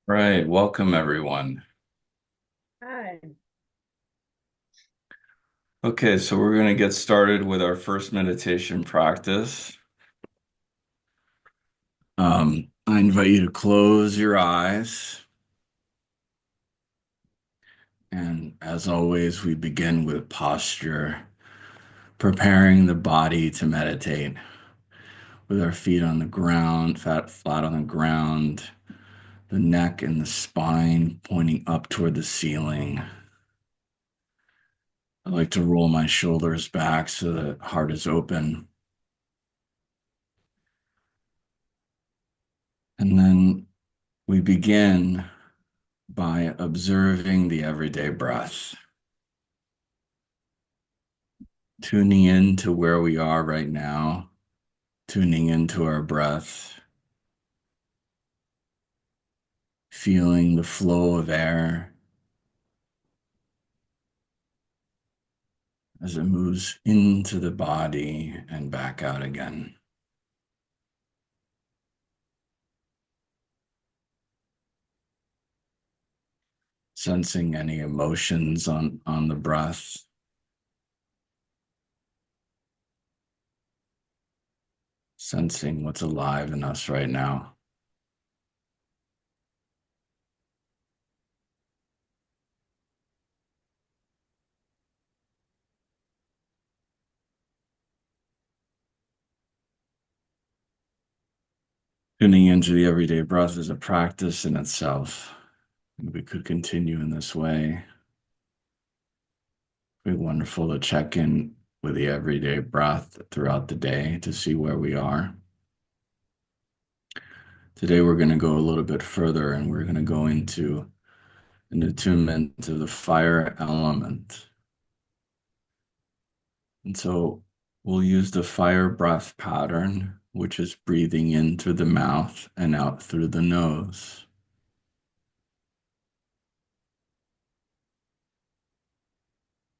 Right, welcome everyone. Hi. Okay, so we're going to get started with our first meditation practice. I invite you to close your eyes. And as always, we begin with posture, preparing the body to meditate with our feet on the ground, flat on the ground, the neck and the spine pointing up toward the ceiling. I like to roll my shoulders back so the heart is open. And then we begin by observing the everyday breath, tuning in to where we are right now, tuning into our breath, feeling the flow of air as it moves into the body and back out again. Sensing any emotions on the breath, sensing what's alive in us right now. Tuning into the everyday breath is a practice in itself. We could continue in this way. It'd be wonderful to check in with the everyday breath throughout the day to see where we are. Today, we're going to go a little bit further and we're going to go into an attunement to the fire element. And so we'll use the fire breath pattern, which is breathing in through the mouth and out through the nose.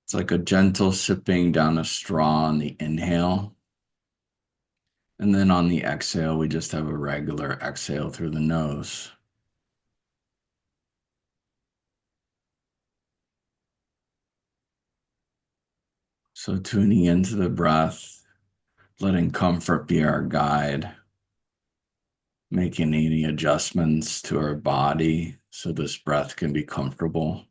It's like a gentle sipping down a straw on the inhale. And then on the exhale, we just have a regular exhale through the nose. So tuning into the breath, letting comfort be our guide, making any adjustments to our body so this breath can be comfortable.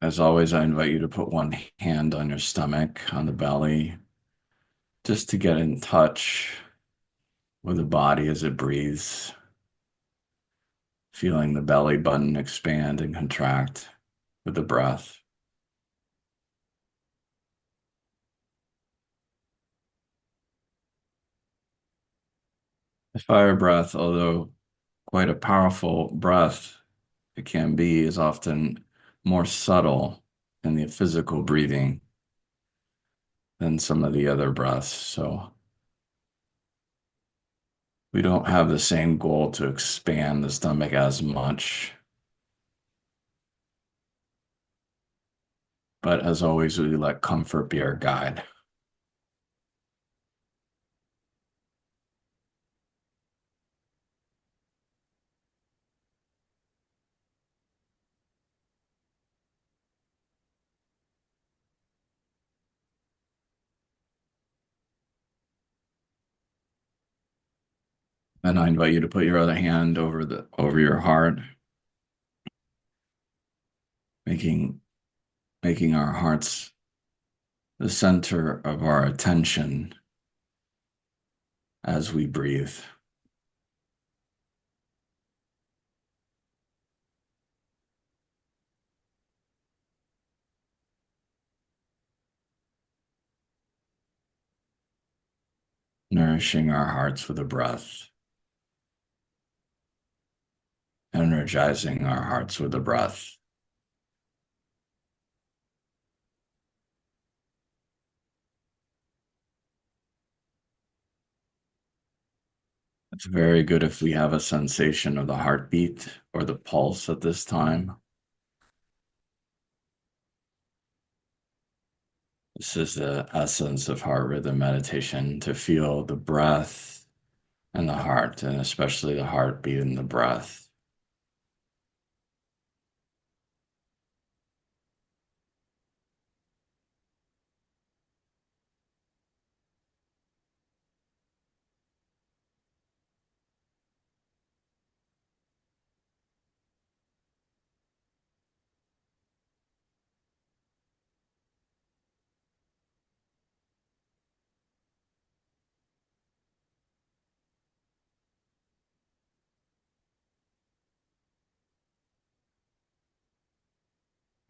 As always, I invite you to put one hand on your stomach, on the belly, just to get in touch with the body as it breathes, feeling the belly button expand and contract with the breath. The fire breath, although quite a powerful breath it can be, is often more subtle in the physical breathing than some of the other breaths. So we don't have the same goal to expand the stomach as much. But as always, we let comfort be our guide. And I invite you to put your other hand over your heart, making making our hearts the center of our attention as we breathe. Nourishing our hearts with a breath, energizing our hearts with a breath. It's very good if we have a sensation of the heartbeat or the pulse at this time. This is the essence of heart rhythm meditation, to feel the breath and the heart, and especially the heartbeat and the breath.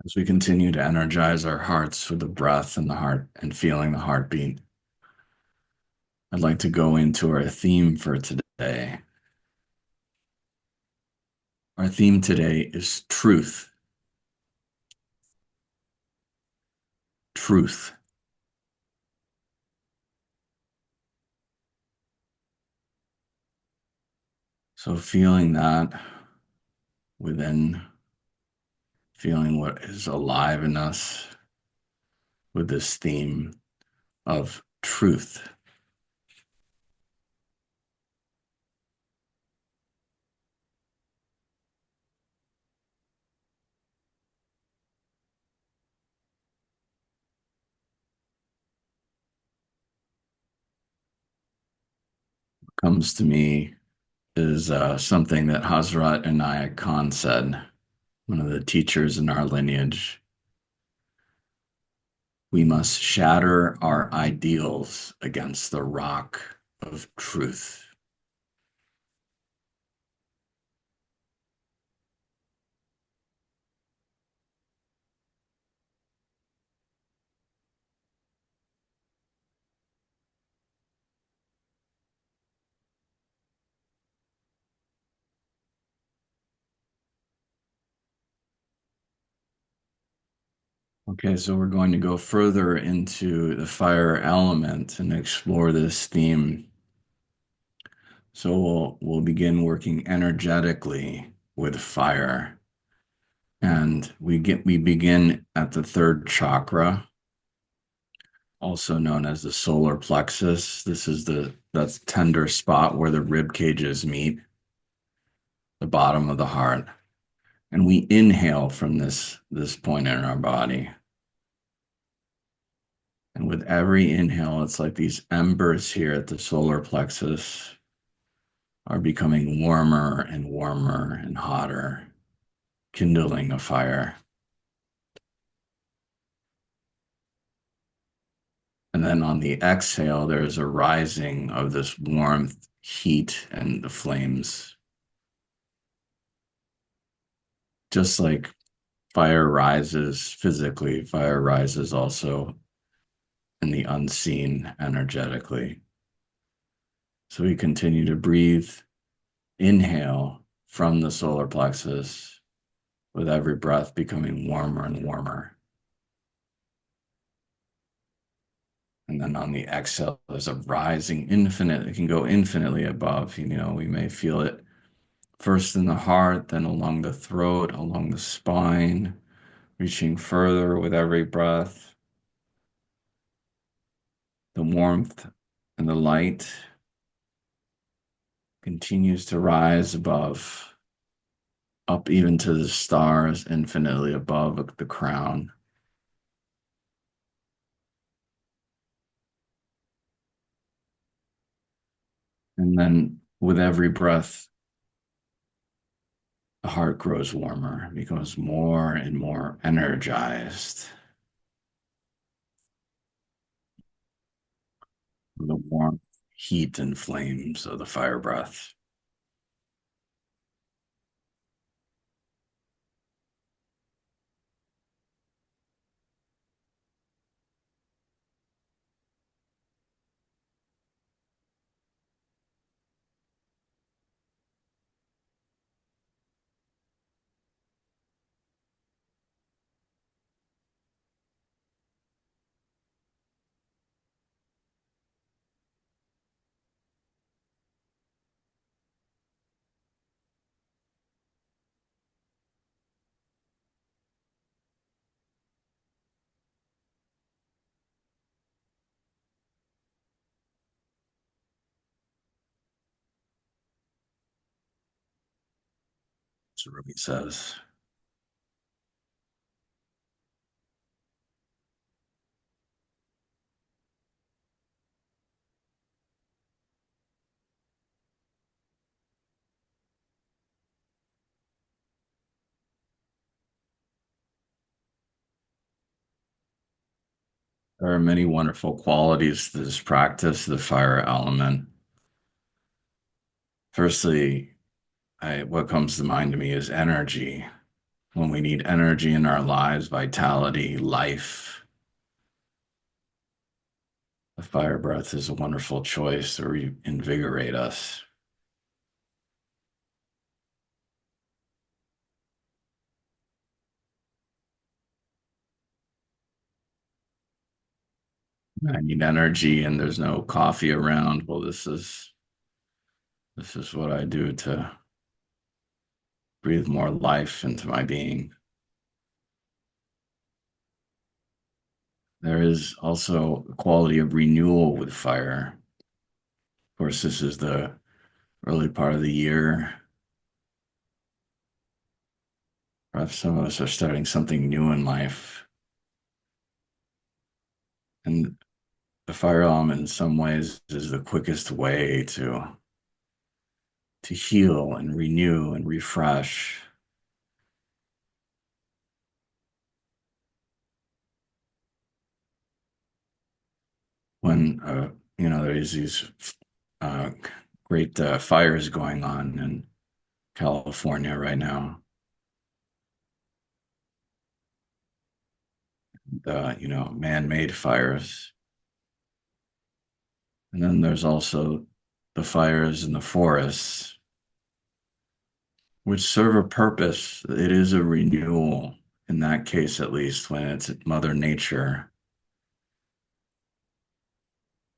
As we continue to energize our hearts with the breath and the heart and feeling the heartbeat, I'd like to go into our theme for today. Our theme today is truth. Truth. So feeling that within, feeling what is alive in us with this theme of truth. Comes to me is something that Hazrat Inayat Khan said, one of the teachers in our lineage. We must shatter our ideals against the rock of truth. Okay, so we're going to go further into the fire element and explore this theme. So we'll begin working energetically with fire. And we begin at the third chakra, also known as the solar plexus. This is that's tender spot where the rib cages meet, the bottom of the heart. And we inhale from this point in our body. And with every inhale, it's like these embers here at the solar plexus are becoming warmer and warmer and hotter, kindling a fire. And then on the exhale, there's a rising of this warmth, heat, and the flames. Just like fire rises physically, fire rises also in the unseen energetically. So we continue to breathe, inhale from the solar plexus, with every breath becoming warmer and warmer. And then on the exhale, there's a rising infinite. It can go infinitely above. We may feel it first in the heart, then along the throat, along the spine, reaching further with every breath. The warmth and the light continues to rise above, up even to the stars, infinitely above the crown. And then with every breath, the heart grows warmer, becomes more and more energized with the warmth, heat, and flames of the fire breath. So Ruby says, there are many wonderful qualities to this practice, the fire element. Firstly, what comes to mind to me is energy. When we need energy in our lives, vitality, life, the fire breath is a wonderful choice to reinvigorate us. I need energy and there's no coffee around. Well, this is what I do to breathe more life into my being. There is also a quality of renewal with fire. Of course, this is the early part of the year. Perhaps some of us are starting something new in life. And the fire element, in some ways, is the quickest way to heal and renew and refresh. When there's these uh, great fires going on in California right now. Man-made fires. And then there's also the fires in the forests, which serve a purpose. It is a renewal, in that case, at least, when it's Mother Nature.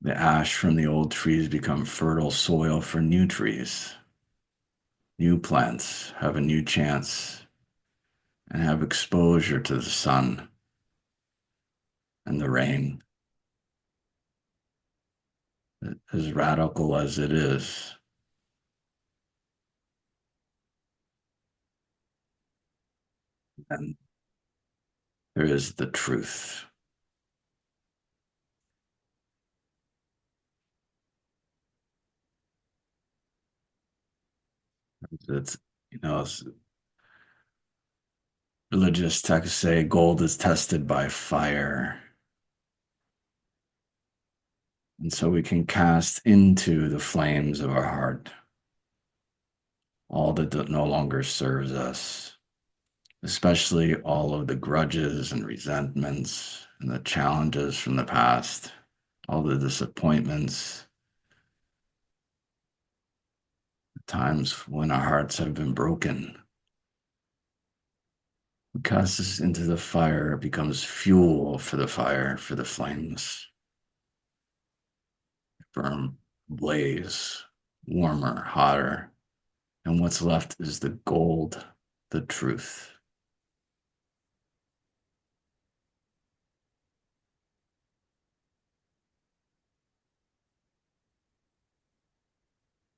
The ash from the old trees become fertile soil for new trees. New plants have a new chance and have exposure to the sun and the rain, as radical as it is. And there is the truth. It's, as religious texts say, gold is tested by fire. And so we can cast into the flames of our heart all that no longer serves us, especially all of the grudges and resentments and the challenges from the past, all the disappointments, the times when our hearts have been broken. We cast this into the fire, it becomes fuel for the fire, for the flames, burn, blaze, warmer, hotter. And what's left is the gold, the truth.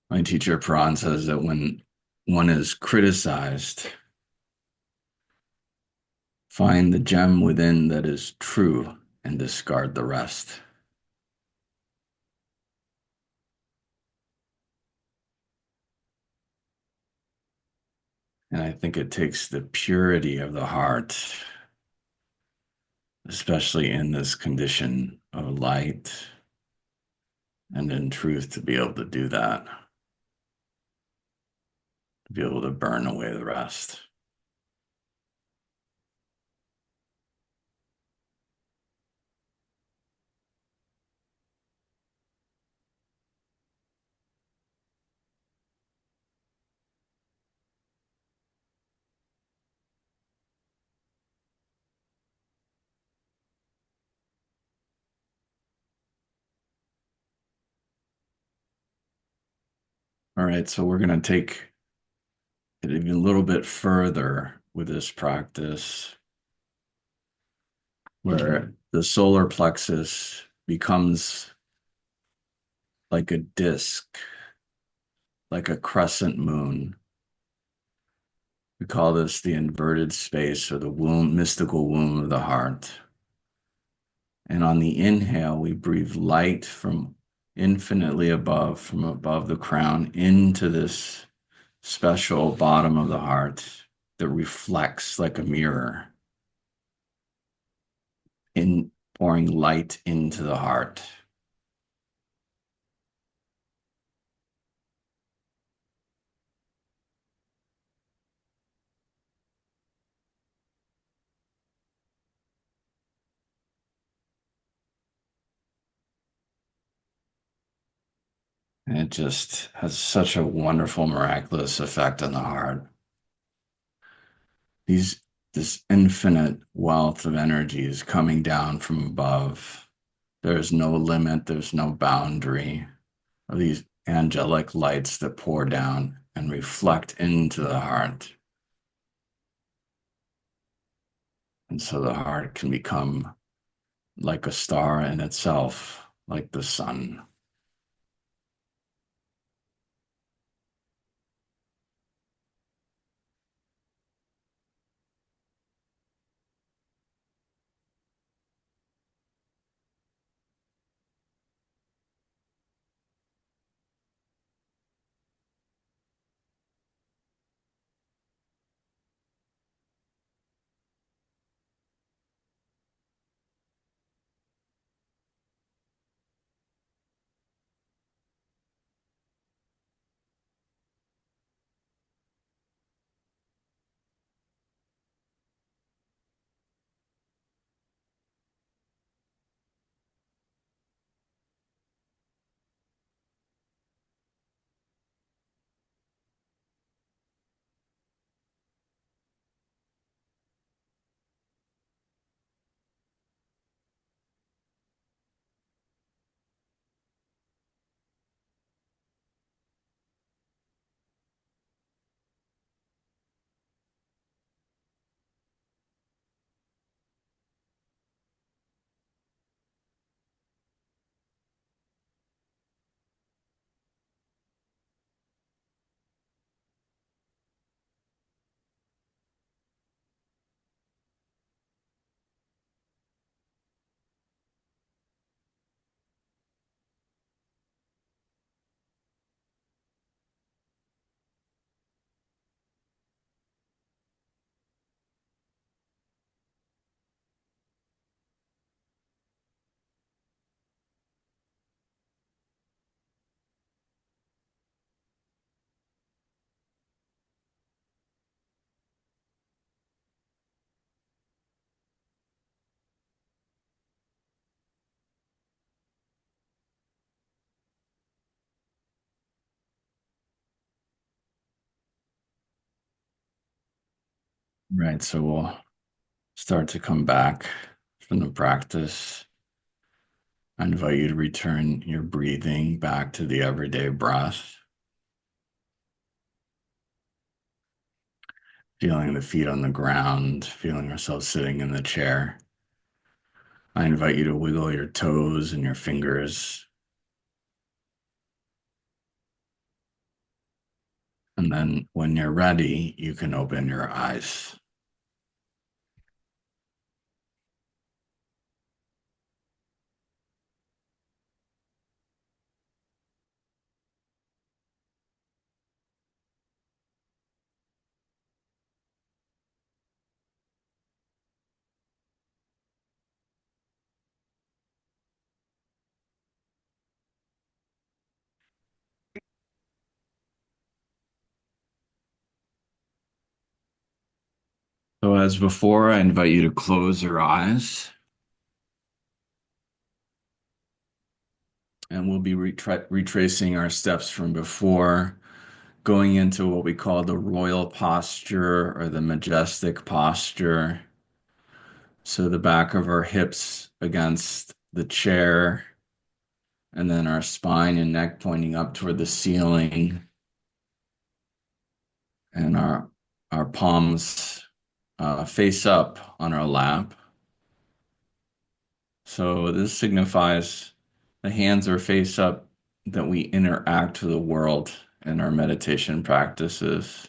My teacher, Pran, says that when one is criticized, find the gem within that is true and discard the rest. And I think it takes the purity of the heart, especially in this condition of light and in truth, to be able to do that, to be able to burn away the rest. All right, so we're going to take it even a little bit further with this practice, where the solar plexus becomes like a disc, like a crescent moon, We call this the inverted space or the womb, mystical womb of the heart. And on the inhale, we breathe light from infinitely above, from above the crown, into this special bottom of the heart that reflects like a mirror, in pouring light into the heart. And it just has such a wonderful, miraculous effect on the heart. These This infinite wealth of energy is coming down from above. There's no limit, there's no boundary of these angelic lights that pour down and reflect into the heart. And so the heart can become like a star in itself, like the sun. Right. So we'll start to come back from the practice. I invite you to return your breathing back to the everyday breath, feeling the feet on the ground, feeling yourself sitting in the chair. I invite you to wiggle your toes and your fingers. And then when you're ready, you can open your eyes. So, as before, I invite you to close your eyes and we'll be retracing our steps from before, going into what we call the royal posture or the majestic posture. So, the back of our hips against the chair, and then our spine and neck pointing up toward the ceiling, and our palms face up on our lap. So this signifies the hands are face up, that we interact with the world in our meditation practices.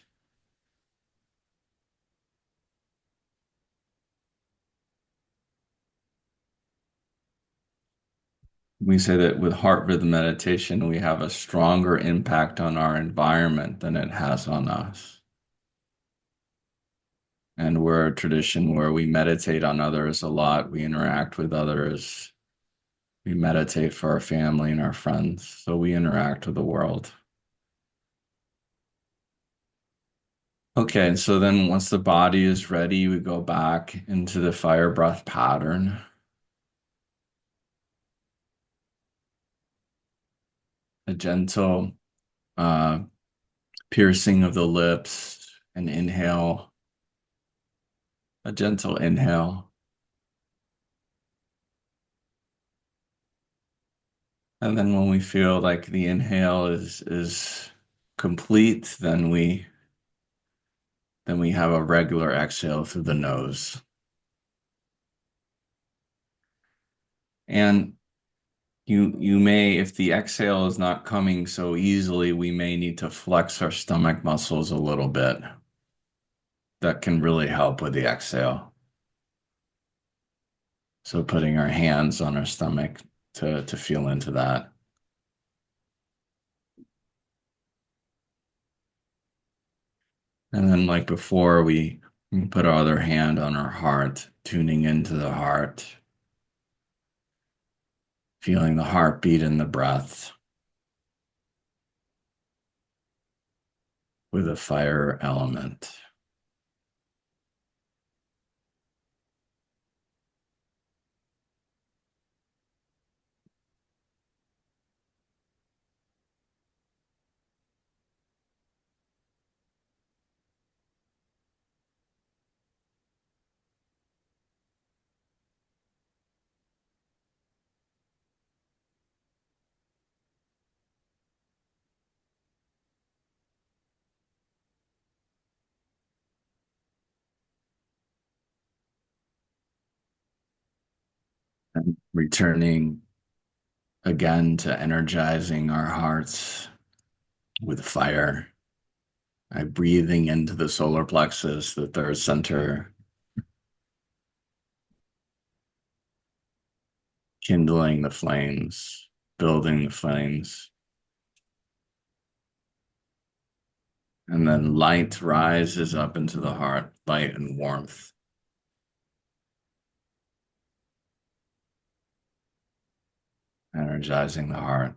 We say that with heart rhythm meditation, we have a stronger impact on our environment than it has on us. And we're a tradition where we meditate on others a lot. We interact with others. We meditate for our family and our friends. So we interact with the world. Okay, and so then once the body is ready, we go back into the fire breath pattern. A gentle uh, piercing of the lips, an inhale, a gentle inhale. And then when we feel like the inhale is complete, then we have a regular exhale through the nose. And you may, if the exhale is not coming so easily, we may need to flex our stomach muscles a little bit. That can really help with the exhale. So putting our hands on our stomach to feel into that. And then like before, we put our other hand on our heart, tuning into the heart, feeling the heartbeat and the breath with a fire element. And returning again to energizing our hearts with fire by breathing into the solar plexus, the third center, kindling the flames, building the flames. And then light rises up into the heart, light and warmth, energizing the heart.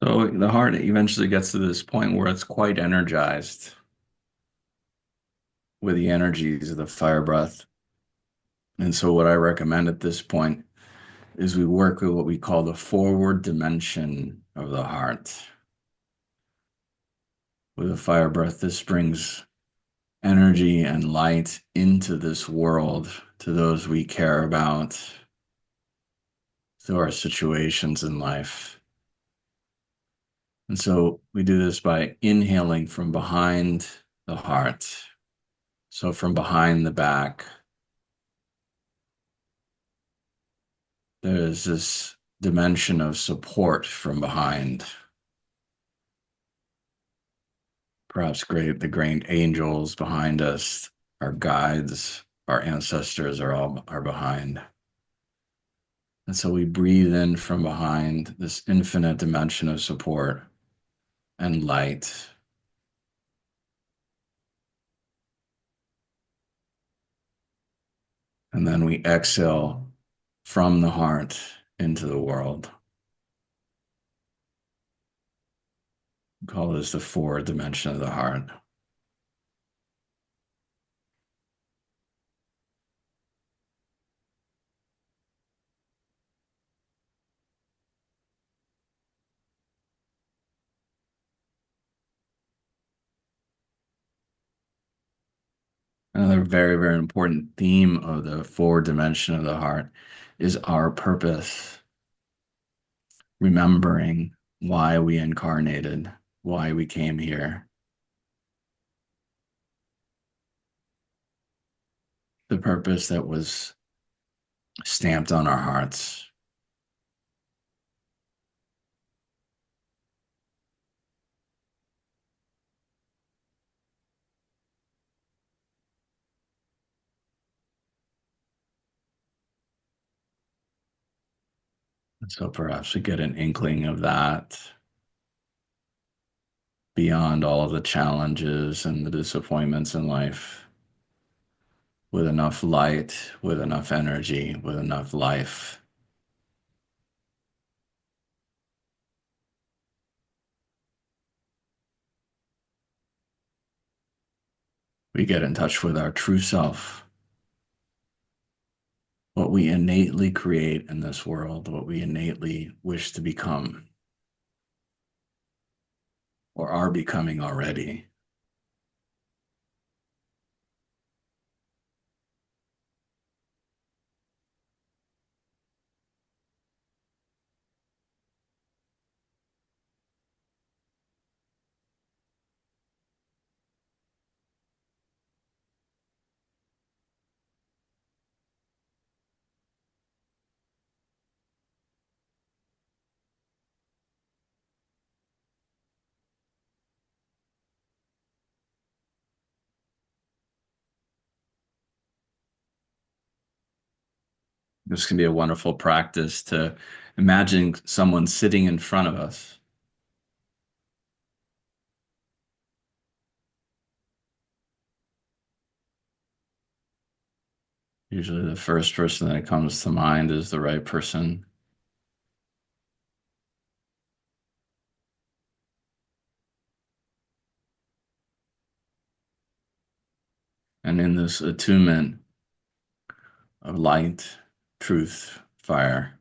So the heart eventually gets to this point where it's quite energized with the energies of the fire breath. And so what I recommend at this point is we work with what we call the forward dimension of the heart. With a fire breath, this brings energy and light into this world to those we care about, to our situations in life. And so we do this by inhaling from behind the heart. So from behind the back, there's this dimension of support from behind. Perhaps the great angels behind us, our guides, our ancestors are behind. And so we breathe in from behind this infinite dimension of support and light. And then we exhale from the heart into the world. We call this the forward dimension of the heart. Another very, very important theme of the forward dimension of the heart is our purpose, remembering why we incarnated, why we came here, the purpose that was stamped on our hearts. And so perhaps we get an inkling of that beyond all of the challenges and the disappointments in life. With enough light, with enough energy, with enough life, we get in touch with our true self, what we innately create in this world, what we innately wish to become or are becoming already. This can be a wonderful practice to imagine someone sitting in front of us. Usually, the first person that comes to mind is the right person. And in this attunement of light, truth, fire,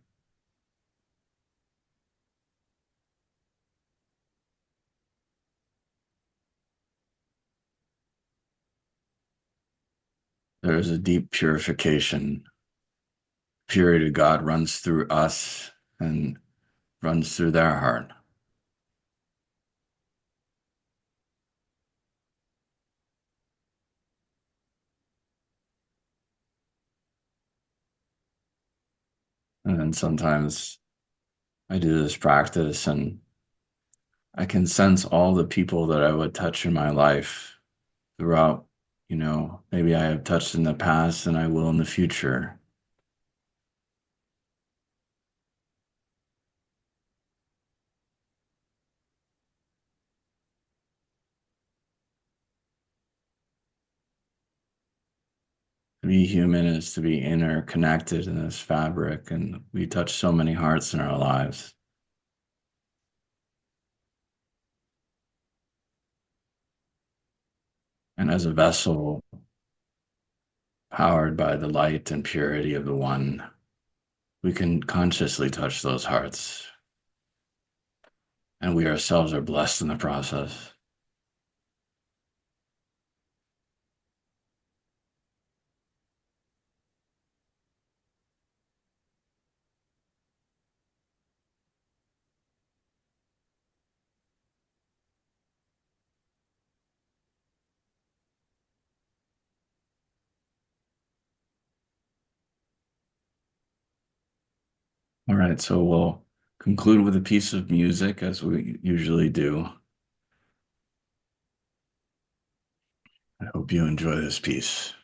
there is a deep purification. Purity to God runs through us and runs through their heart. And then sometimes I do this practice and I can sense all the people that I would touch in my life throughout, maybe I have touched in the past and I will in the future. To be human is to be interconnected in this fabric, and we touch so many hearts in our lives. And as a vessel powered by the light and purity of the One, we can consciously touch those hearts. And we ourselves are blessed in the process. All right, so we'll conclude with a piece of music as we usually do. I hope you enjoy this piece.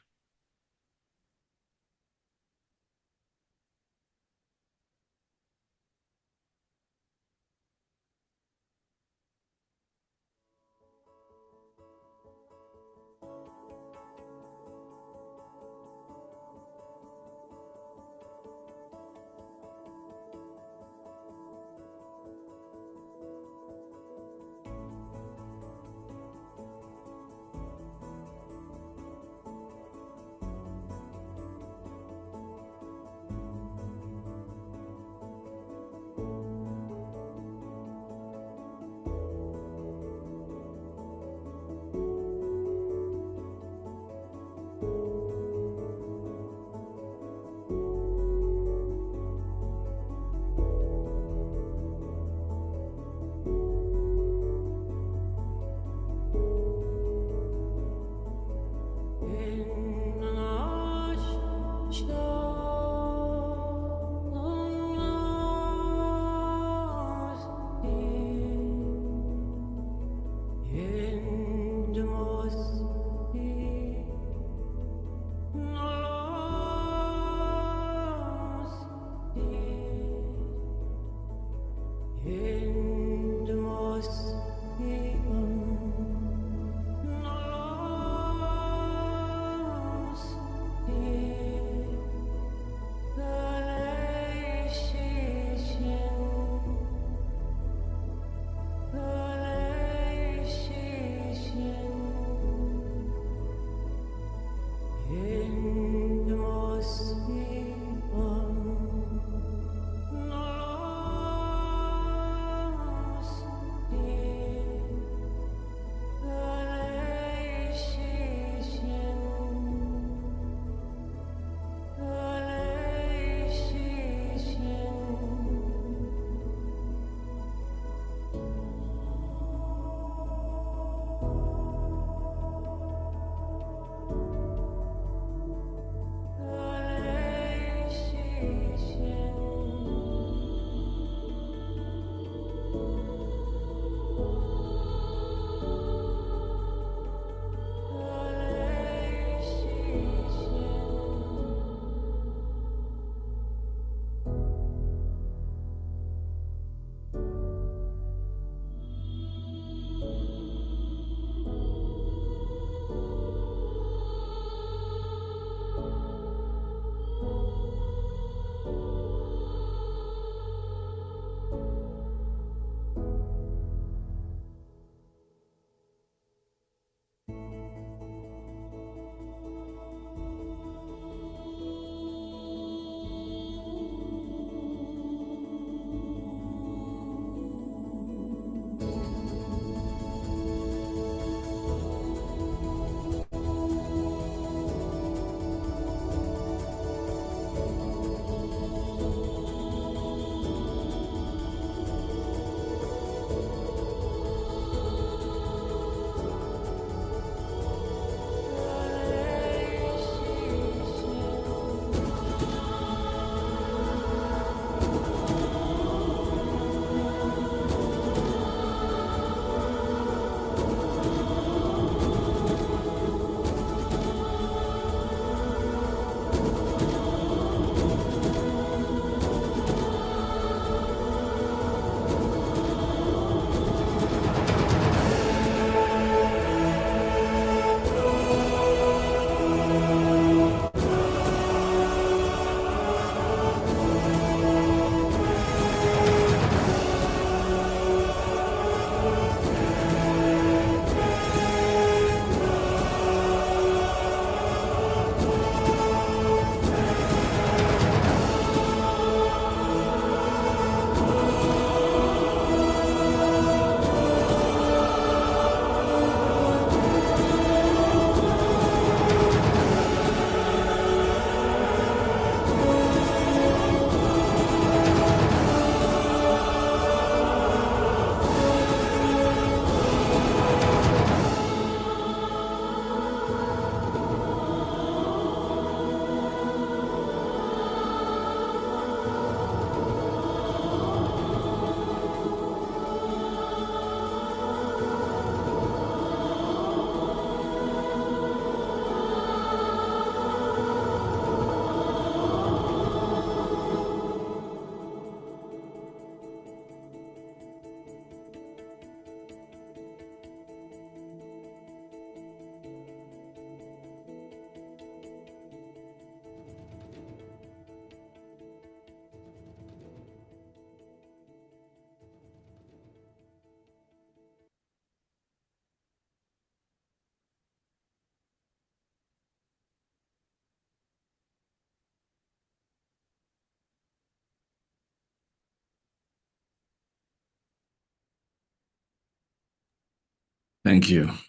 Thank you.